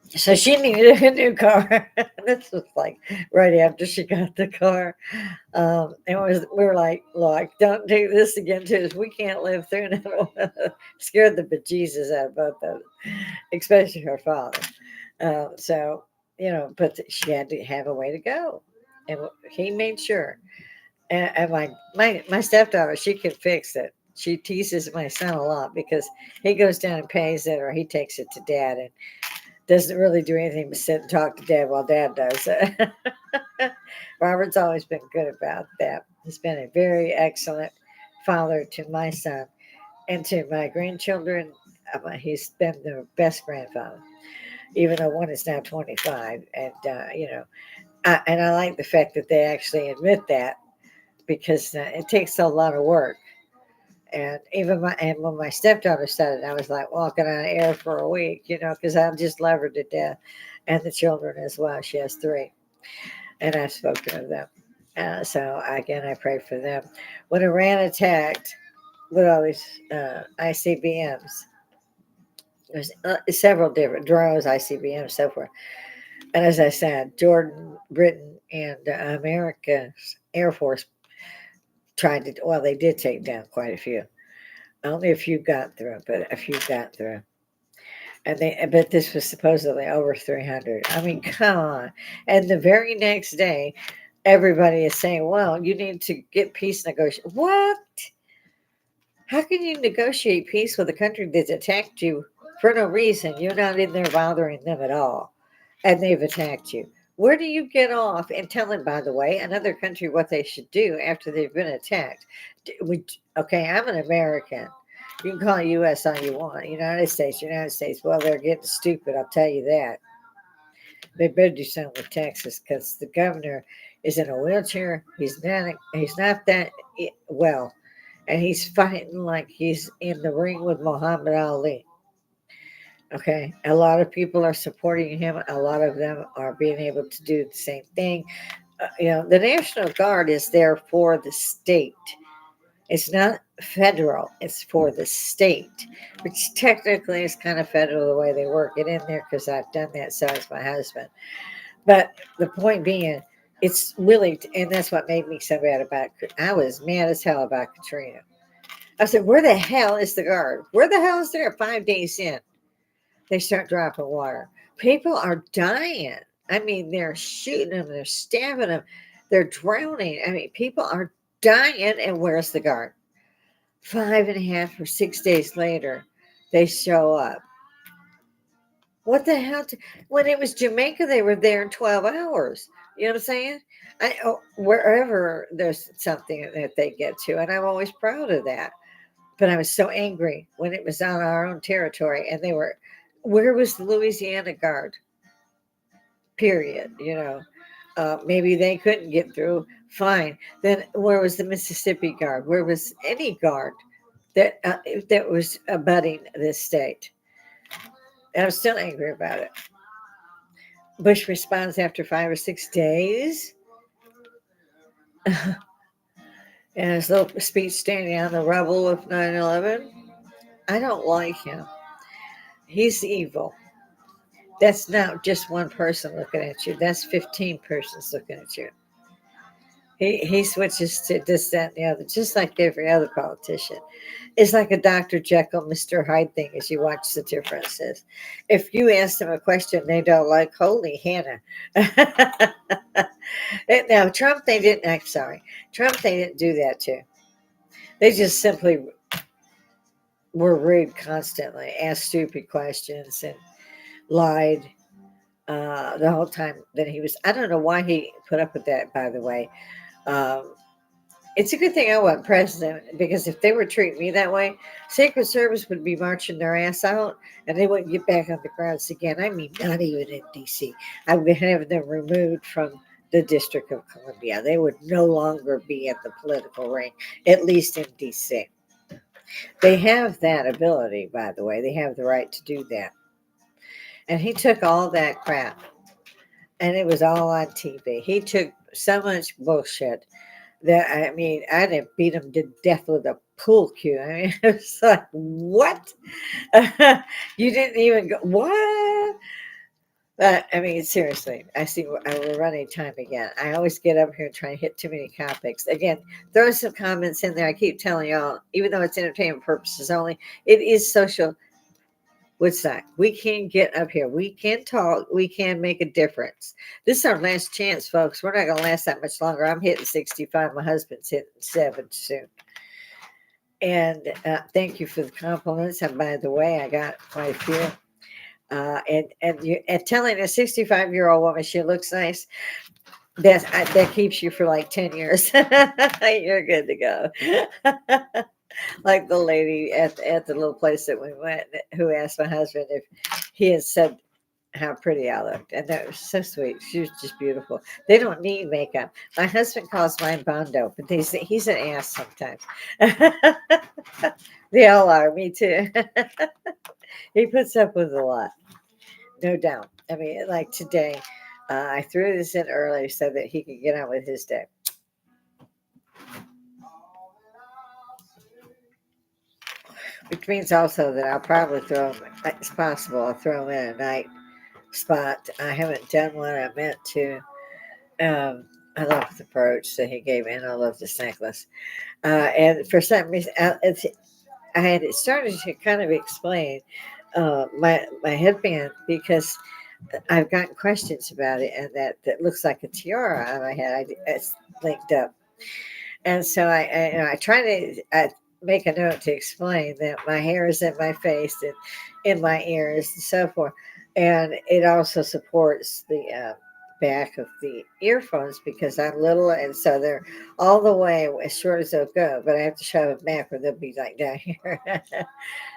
A: so she needed a new car. This was like right after she got the car. We were like, look, don't do this again to us. We can't live through it. Scared the bejesus out of both of us, especially her father. But she had to have a way to go. And he made sure. And my stepdaughter, she can fix it. She teases my son a lot because he goes down and pays it or he takes it to dad. And doesn't really do anything but sit and talk to dad while dad does it. Robert's always been good about that. He's been a very excellent father to my son and to my grandchildren. He's been the best grandfather, even though one is now 25. And I like the fact that they actually admit that because it takes a lot of work. And when my stepdaughter said it, I was like walking on air for a week, because I just love her to death, and the children as well. She has 3, and I've spoken of them. So again, I pray for them. When Iran attacked with all these ICBMs, there's several different drones, ICBMs, so forth. And as I said, Jordan, Britain, and America's Air Force tried to. Well, they did take down quite a few. Only a few got through, but a few got through. But this was supposedly over 300. I mean, come on. And the very next day, everybody is saying, well, you need to get peace negotiation. What? How can you negotiate peace with a country that's attacked you for no reason? You're not in there bothering them at all. And they've attacked you. Where do you get off and telling, by the way, another country what they should do after they've been attacked? Okay, I'm an American. You can call U.S. all you want. United States, United States. Well, they're getting stupid. I'll tell you that. They better do something with Texas because the governor is in a wheelchair. He's not that well, and he's fighting like he's in the ring with Muhammad Ali. Okay, a lot of people are supporting him. A lot of them are being able to do the same thing. The National Guard is there for the state. It's not federal. It's for the state, which technically is kind of federal the way they work it in there because I've done that. So has my husband. But the point being, it's really, and that's what made me so bad about. I was mad as hell about Katrina. I said, "Where the hell is the guard? Where the hell is there?" 5 days in, they start dropping water. People are dying. I mean, they're shooting them, they're stabbing them, they're drowning. I mean, people are dying, and where's the guard? 5.5 or 6 days later, they show up. What the hell? When it was Jamaica, they were there in 12 hours. You know what I'm saying? Wherever there's something that they get to, and I'm always proud of that. But I was so angry when it was on our own territory, and where was the Louisiana Guard? Period. Maybe they couldn't get through. Fine. Then where was the Mississippi Guard? Where was any guard that was abutting this state? And I'm still angry about it. Bush responds after 5 or 6 days. And his little speech standing on the rubble of 9/11. I don't like him. He's evil. That's not just one person looking at you. That's 15 persons looking at you. He switches to this, that, and the other, just like every other politician. It's like a Dr. Jekyll, Mr. Hyde thing as you watch the differences. If you ask them a question they don't like, holy Hannah. Now, Trump, they didn't, I'm sorry. Trump, they didn't do that to. They just simply were rude constantly, asked stupid questions, and lied the whole time that he was. I don't know why he put up with that, by the way. Um, it's a good thing I wasn't president because if they were treating me that way, Secret Service would be marching their ass out and they wouldn't get back on the grounds again. I mean, not even in D.C. I would have them removed from the District of Columbia. They would no longer be in the political ring, at least in D.C. They have that ability, by the way. They have the right to do that. And he took all that crap and it was all on TV. He took so much bullshit that I mean, I'd have beat him to death with a pool cue. I mean, it was like, what? You didn't even go, what? I mean, seriously, I see we're running time again. I always get up here and try and hit too many topics. Again, throw some comments in there. I keep telling y'all, even though it's entertainment purposes only, it is social. What's that? We can get up here. We can talk. We can make a difference. This is our last chance, folks. We're not going to last that much longer. I'm hitting 65. My husband's hitting 7 soon. And thank you for the compliments. And by the way, I got quite a few. And telling a 65-year-old woman she looks nice, that keeps you for like 10 years. You're good to go. Like the lady at the little place that we went, who asked my husband if he had said how pretty I looked, and that was so sweet. She was just beautiful. They don't need makeup. My husband calls mine Bondo, but he's an ass sometimes. They all are. Me too. He puts up with a lot, no doubt. I mean, like today, I threw this in early so that he could get on with his day. Which means also that I'll probably throw him, it's possible I'll throw him in a night spot. I haven't done one. I meant to. I love the brooch that he gave me, and I love this necklace. And for some reason, I had started to kind of explain my headband because I've gotten questions about it, and that looks like a tiara on my head. It's linked up. And so I try to make a note to explain that my hair is in my face and in my ears and so forth. And it also supports the back of the earphones because I'm little, and so they're all the way as short as they'll go. But I have to shove them back, or they'll be like down here.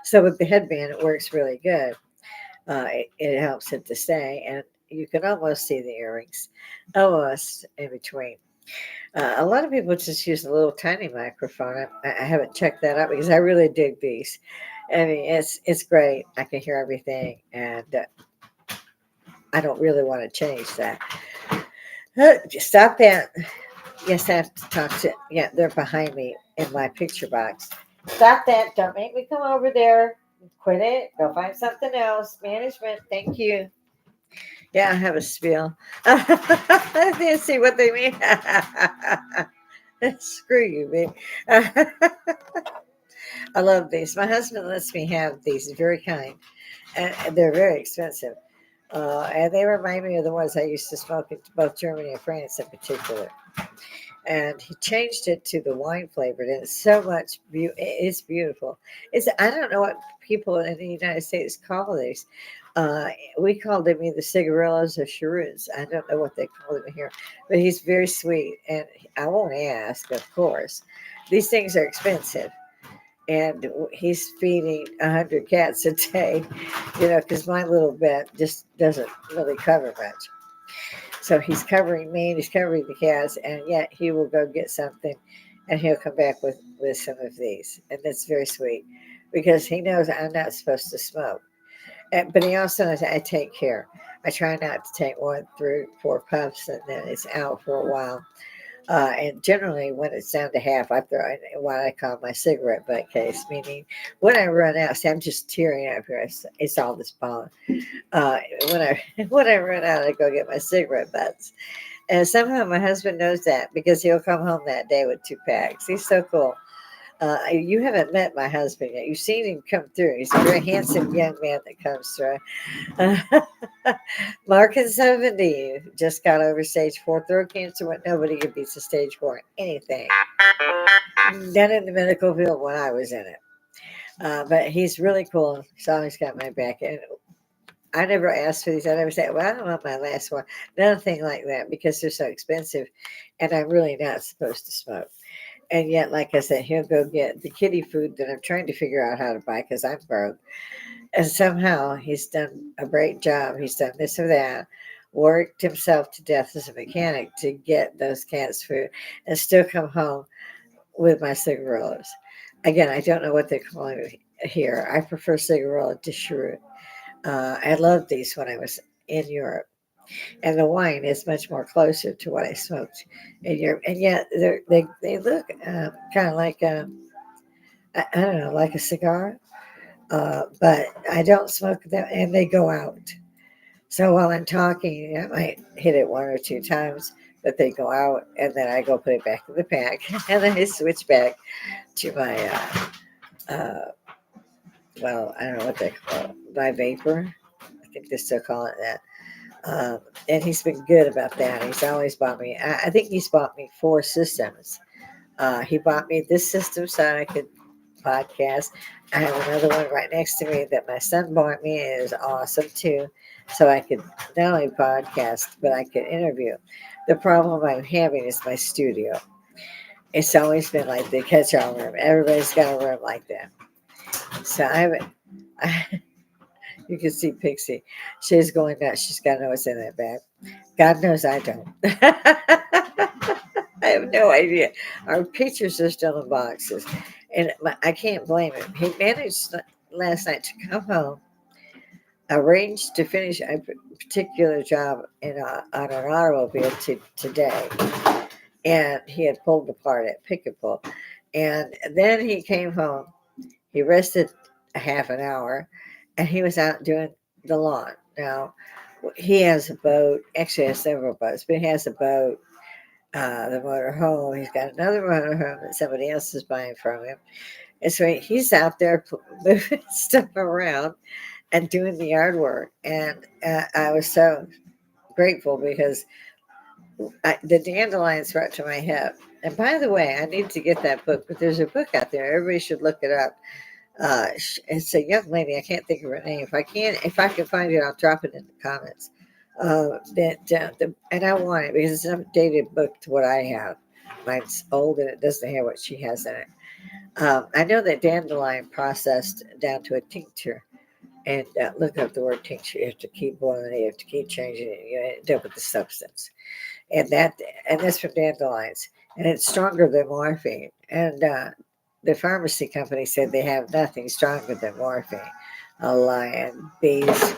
A: So with the headband, it works really good. It helps it to stay, and you can almost see the earrings, almost in between. A lot of people just use a little tiny microphone. I haven't checked that out because I really dig these. I mean, it's great. I can hear everything, and I don't really want to change that. Stop that. Yes, I have to talk to. Yeah, they're behind me in my picture box. Stop that. Don't make me come over there. Quit it. Go find something else. Management, thank you. Yeah, I have a spiel. I didn't see what they mean. Screw you, babe. I love these. My husband lets me have these. He's very kind, and they're very expensive. And they remind me of the ones I used to smoke in both Germany and France in particular. And he changed it to the wine flavored, and it's so much. It's beautiful. It's I don't know what people in the United States call these. Uh, we call them either cigarillos or cheroots. I don't know what they call them here, but he's very sweet, and I won't ask, of course. These things are expensive, and he's feeding 100 cats a day, because my little bit just doesn't really cover much. So he's covering me and he's covering the cats, and yet he will go get something, and he'll come back with some of these, and that's very sweet because he knows I'm not supposed to smoke, but he also knows I take care. I try not to take 1 through 4 puffs, and then it's out for a while. And generally, when it's down to half, I throw in what I call my cigarette butt case, meaning when I run out, see, I'm just tearing up here. It's all this pollen. Uh, when I when I run out, I go get my cigarette butts. And somehow my husband knows that because he'll come home that day with 2 packs. He's so cool. You haven't met my husband yet. You've seen him come through. He's a very handsome young man that comes through. Mark is 70. Just got over stage 4 throat cancer when nobody could beat the stage 4 anything. Done in the medical field when I was in it. But he's really cool. He's always got my back. And I never asked for these. I never said, well, I don't want my last one. Nothing like that because they're so expensive. And I'm really not supposed to smoke. And yet, like I said, he'll go get the kitty food that I'm trying to figure out how to buy because I'm broke. And somehow he's done a great job. He's done this or that, worked himself to death as a mechanic to get those cats food and still come home with my cigarillos. Again, I don't know what they're calling it here. I prefer cigarillo to cheroot. I loved these when I was in Europe. And the wine is much more closer to what I smoked in Europe. And yet they look kind of like I don't know, like a cigar. But I don't smoke them, and they go out. So while I'm talking, I might hit it 1 or 2 times, but they go out, and then I go put it back in the pack, and then I switch back to my, uh, I don't know what they call it, my vapor. I think they still call it that. And he's been good about that. He's always bought me. I think he's bought me 4 systems. He bought me this system so I could podcast. I have another one right next to me that my son bought me. It is awesome too. So I could not only podcast, but I could interview. The problem I'm having is my studio. It's always been like the catch-all room. Everybody's got a room like that. So I haven't. You can see Pixie. She's going nuts. She's got to know what's in that bag. God knows I don't. I have no idea. Our pictures are still in boxes. And I can't blame him. He managed last night to come home, arranged to finish a particular job on an automobile today. And he had pulled apart at pick and pull. And then he came home. He rested a half an hour, and he was out doing the lawn. Now, he has a boat. Actually, he has several boats, but he has a boat, the motor home. He's got another motor home that somebody else is buying from him. And so he's out there moving stuff around and doing the yard work. And I was so grateful because the dandelions brought to my hip. And by the way, I need to get that book, but there's a book out there. Everybody should look it up. It's a young lady. I can't think of her name. If I can find it, I'll drop it in the comments. And I want it because it's an updated book to what I have. Mine's old and it doesn't have what she has in it. I know that dandelion processed down to a tincture, and look up the word tincture. You have to keep boiling it. You have to keep changing it. You end up with the substance, and that's from dandelions, and it's stronger than morphine. And the pharmacy company said they have nothing stronger than morphine. A lion, bees.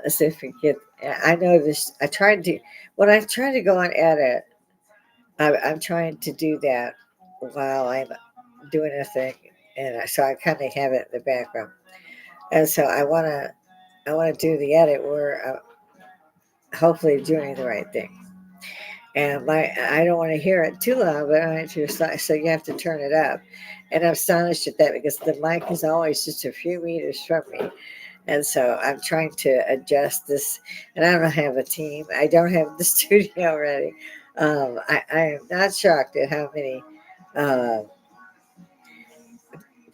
A: So if you get, I know this. I tried to when I try to go on edit. I'm trying to do that while I'm doing a thing, and so I kind of have it in the background. And so I want to do the edit where hopefully doing the right thing. And I don't want to hear it too loud, but I want to so you have to turn it up. And I'm astonished at that because the mic is always just a few meters from me. And so I'm trying to adjust this, and I don't have a team. I don't have the studio ready. I am not shocked at how many uh,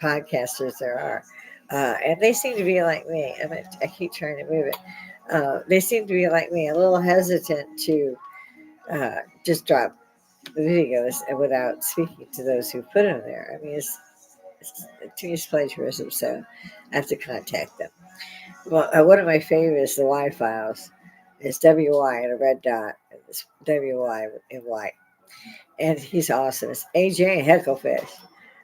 A: podcasters there are. And they seem to be like me. I keep trying to move it. They seem to be like me, a little hesitant to just drop the videos without speaking to those who put them there. I mean, it's too much plagiarism, so I have to contact them. Well, one of my favorites, the Y files, is WY and a red dot. It's WY in white. And he's awesome. It's AJ Hecklefish.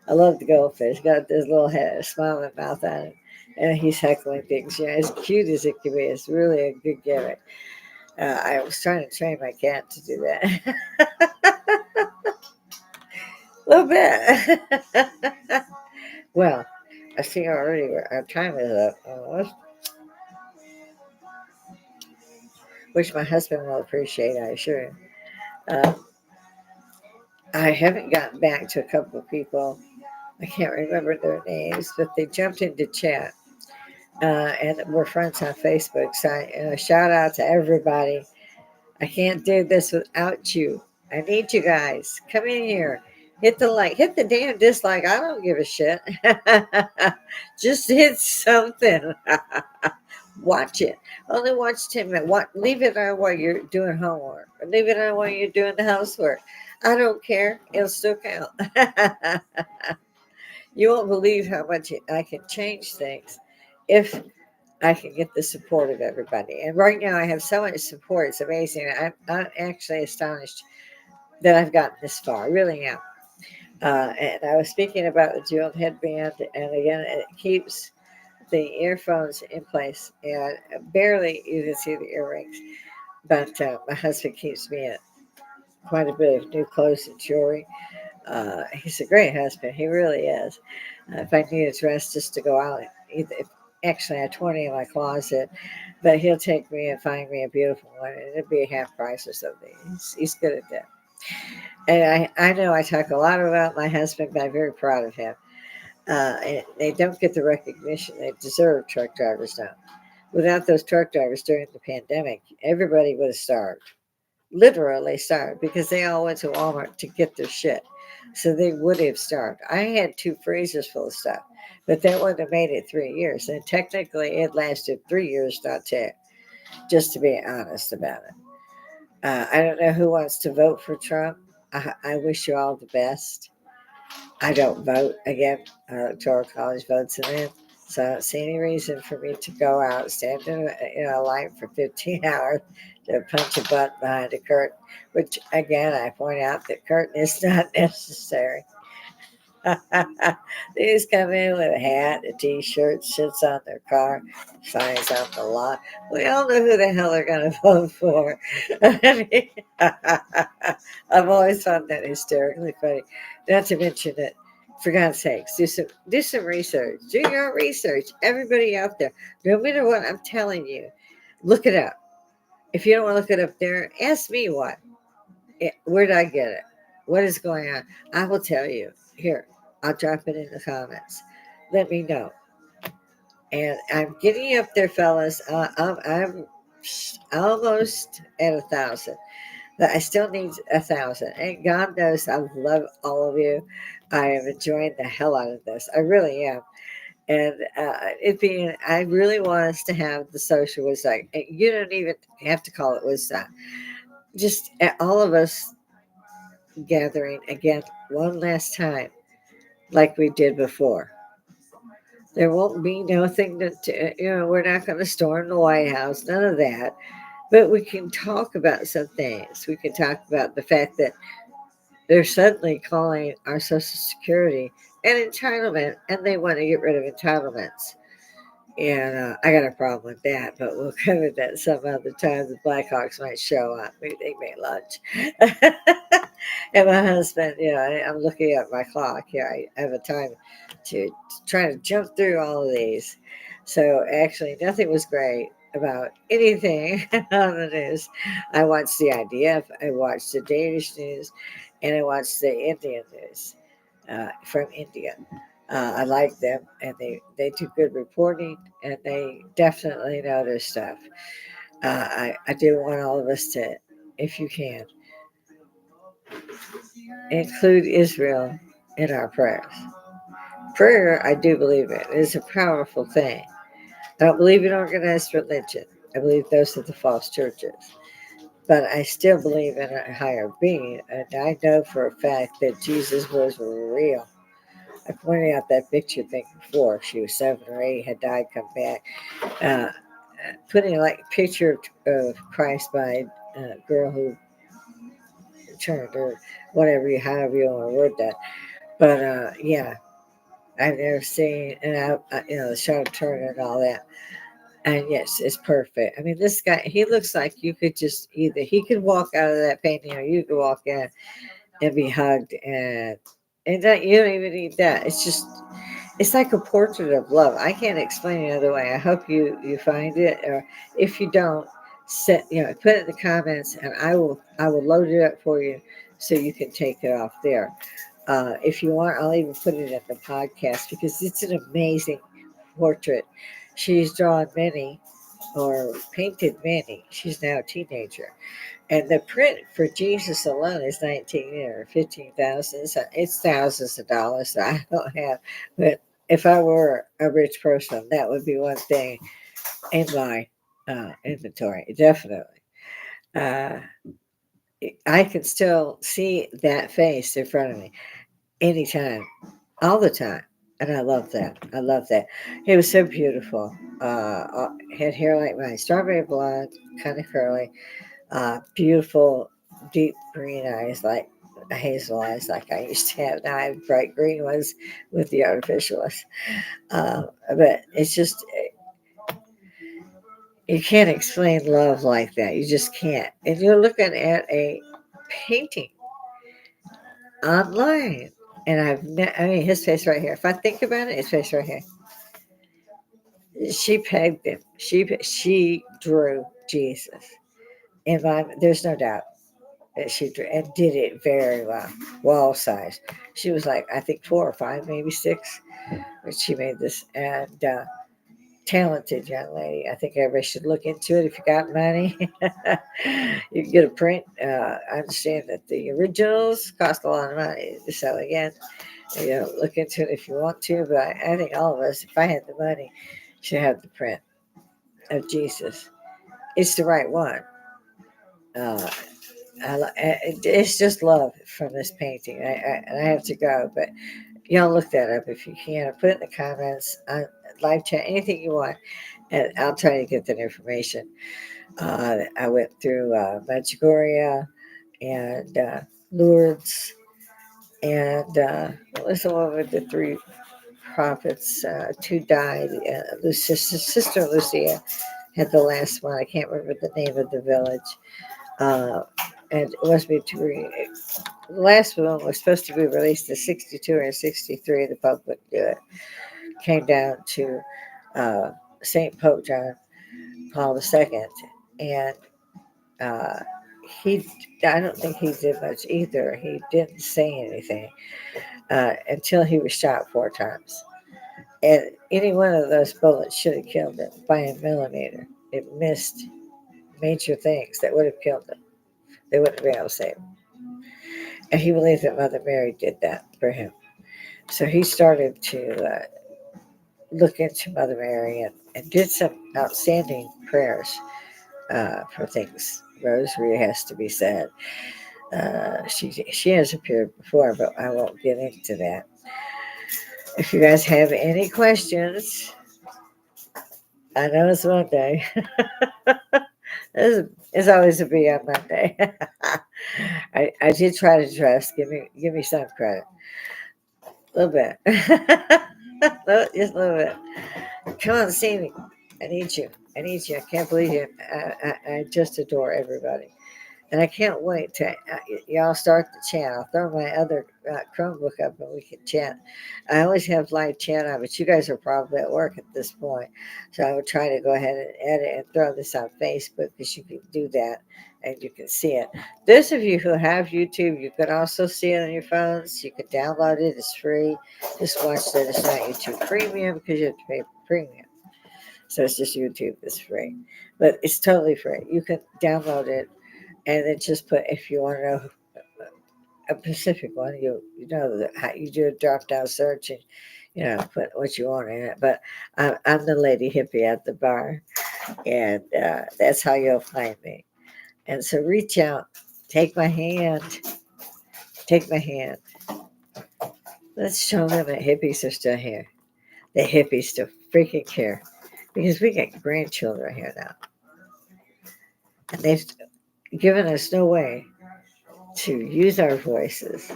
A: I love the goldfish. Got this little head, smiling mouth on it. And he's heckling things. You know, as cute as it can be. It's really a good gimmick. I was trying to train my cat to do that. A little bit. Well, I see already our time is up. Which my husband will appreciate, I assure him. Uh, I haven't gotten back to a couple of people. I can't remember their names, but they jumped into chat and we're friends on Facebook. So shout out to everybody. I can't do this without you. I need you guys. Come in here. Hit the like, hit the damn dislike. I don't give a shit. Just hit something. Watch it. Only watch 10 minutes. Leave it on while you're doing homework. Or leave it on while you're doing the housework. I don't care. It'll still count. You won't believe how much I can change things if I can get the support of everybody. And right now, I have so much support. It's amazing. I'm actually astonished that I've gotten this far. I really am. And I was speaking about the jeweled headband, and again, it keeps the earphones in place, and barely you can see the earrings. But my husband keeps me in quite a bit of new clothes and jewelry. He's a great husband. He really is. If I need a dress just to go out, actually, I have 20 in my closet, but he'll take me and find me a beautiful one, and it'll be half price or something. He's good at that. And I know I talk a lot about my husband, but I'm very proud of him. And they don't get the recognition they deserve, truck drivers don't. Without those truck drivers during the pandemic, everybody would have starved, literally starved, because they all went to Walmart to get their shit. So they would have starved. I had two freezers full of stuff, but that wouldn't have made it 3 years. And technically, it lasted 3 years, not 10, just to be honest about it. I don't know who wants to vote for Trump. I wish you all the best. I don't vote. Again, Electoral College votes him in. So I don't see any reason for me to go out, stand in a line for 15 hours to punch a button behind a curtain, which again, I point out that curtain is not necessary. They just come in with a hat, a t-shirt, sits on their car, signs on the lot. We all know who the hell they're going to vote for. I mean, I've always found that hysterically funny. Not to mention that, for God's sakes, do some research. Do your own research. Everybody out there, no matter what I'm telling you, look it up. If you don't want to look it up there, ask me what. Where did I get it? What is going on? I will tell you. Here, I'll drop it in the comments. Let me know. And I'm getting you up there, fellas. I'm almost at 1,000. But I still need 1,000. And God knows I love all of you. I am enjoying the hell out of this. I really am. And it being, I really want us to have the social Woodstock. You don't even have to call it Woodstock. Just all of us gathering again one last time, like we did before. There won't be nothing we're not going to storm the White House, none of that. But we can talk about some things. We can talk about the fact that they're suddenly calling our Social Security an entitlement, and they want to get rid of entitlements. And I got a problem with that, but we'll cover that some other time. The Blackhawks might show up. Maybe they make lunch. And my husband, I'm looking at my clock here. I have a time to try to jump through all of these. So actually, nothing was great about anything on the news. I watched the IDF, I watched the Danish news, and I watched the Indian news from India. I like them, and they do good reporting, and they definitely know their stuff. I do want all of us to, if you can, include Israel in our prayers. Prayer, I do believe it is a powerful thing. I don't believe in organized religion. I believe those are the false churches. But I still believe in a higher being, and I know for a fact that Jesus was real. I pointed out that picture thing before. She was 7 or 8, had died, come back. Uh, Putting like a picture of Christ by a girl who turned, or whatever however you want to word that. But yeah, I've never seen, and the shot of Turner and all that. And yes, it's perfect. I mean, this guy, he looks like you could just either, he could walk out of that painting, or you could walk in and be hugged, and that you don't even need that. It's like a portrait of love. I can't explain it another way. I hope you find it, or if you don't, put it in the comments, and I will load it up for you so you can take it off there. If you want, I'll even put it at the podcast because it's an amazing portrait. She's drawn many or painted many. She's now a teenager, and the print for Jesus alone is 19 or 15,000. So it's thousands of dollars that I don't have. But if I were a rich person, that would be one thing in my inventory. Definitely. Uh, I can still see that face in front of me anytime, all the time. And I love that. I love that. It was so beautiful. Had hair like mine, strawberry blonde, kind of curly, beautiful deep green eyes, like hazel eyes, like I used to have. Now I have bright green ones with the artificial ones. But it's just, you can't explain love like that. You just can't. And you're looking at a painting online. And I mean, his face right here. If I think about it, his face right here. She pegged him. She drew Jesus. And there's no doubt that she drew and did it very well, wall size. She was like, I think 4 or 5, maybe 6, but she made this. And talented young lady. I think everybody should look into it if you got money. You can get a print. I understand that the originals cost a lot of money to sell again. Look into it if you want to, but I think all of us, if I had the money, should have the print of Jesus. It's the right one. Uh, it's just love from this painting. And I have to go, but y'all look that up if you can. Or put it in the comments, live chat, anything you want, and I'll try to get that information. I went through Medjugorje and Lourdes, and what was the one with the 3 prophets? 2 died. Sister Lucia had the last one. I can't remember the name of the village. Uh, and it must be the last one was supposed to be released in 62 or 63. The Pope wouldn't do it. Came down to uh, St. Pope John Paul II. And uh, he, I don't think he did much either. He didn't say anything until he was shot 4 times. And any one of those bullets should have killed him by a millimeter. It missed major things that would have killed him. They wouldn't be able to save him. And he believed that Mother Mary did that for him. So he started to look into Mother Mary and did some outstanding prayers for things. Rosary has to be said. She has appeared before, but I won't get into that. If you guys have any questions, I know it's Monday. It's always a be on Monday. I did try to dress. Give me some credit. A little bit. Just a little bit. Come on, see me. I need you. I need you. I can't believe you. I just adore everybody. And I can't wait to y'all start the chat. I'll throw my other Chromebook up and we can chat. I always have live chat on, but you guys are probably at work at this point. So I would try to go ahead and edit and throw this on Facebook because you can do that and you can see it. Those of you who have YouTube, you can also see it on your phones. You can download it. It's free. Just watch that. It's not YouTube Premium because you have to pay for premium. So it's just YouTube. It's free. But it's totally free. You can download it and then just put if you want to know a specific one, you know how you do a drop down search and put what you want in it. But I'm the lady hippie at the bar, and that's how you'll find me. And so reach out, take my hand, take my hand. Let's show them that hippies are still here. The hippies still freaking care because we got grandchildren here now, and they've given us no way to use our voices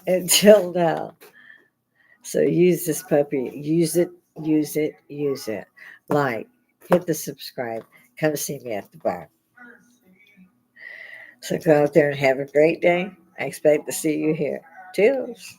A: until now. So use this puppy. Use it, use it, use it. Like, hit the subscribe. Come see me at the bar. So go out there and have a great day. I expect to see you here. Toodles.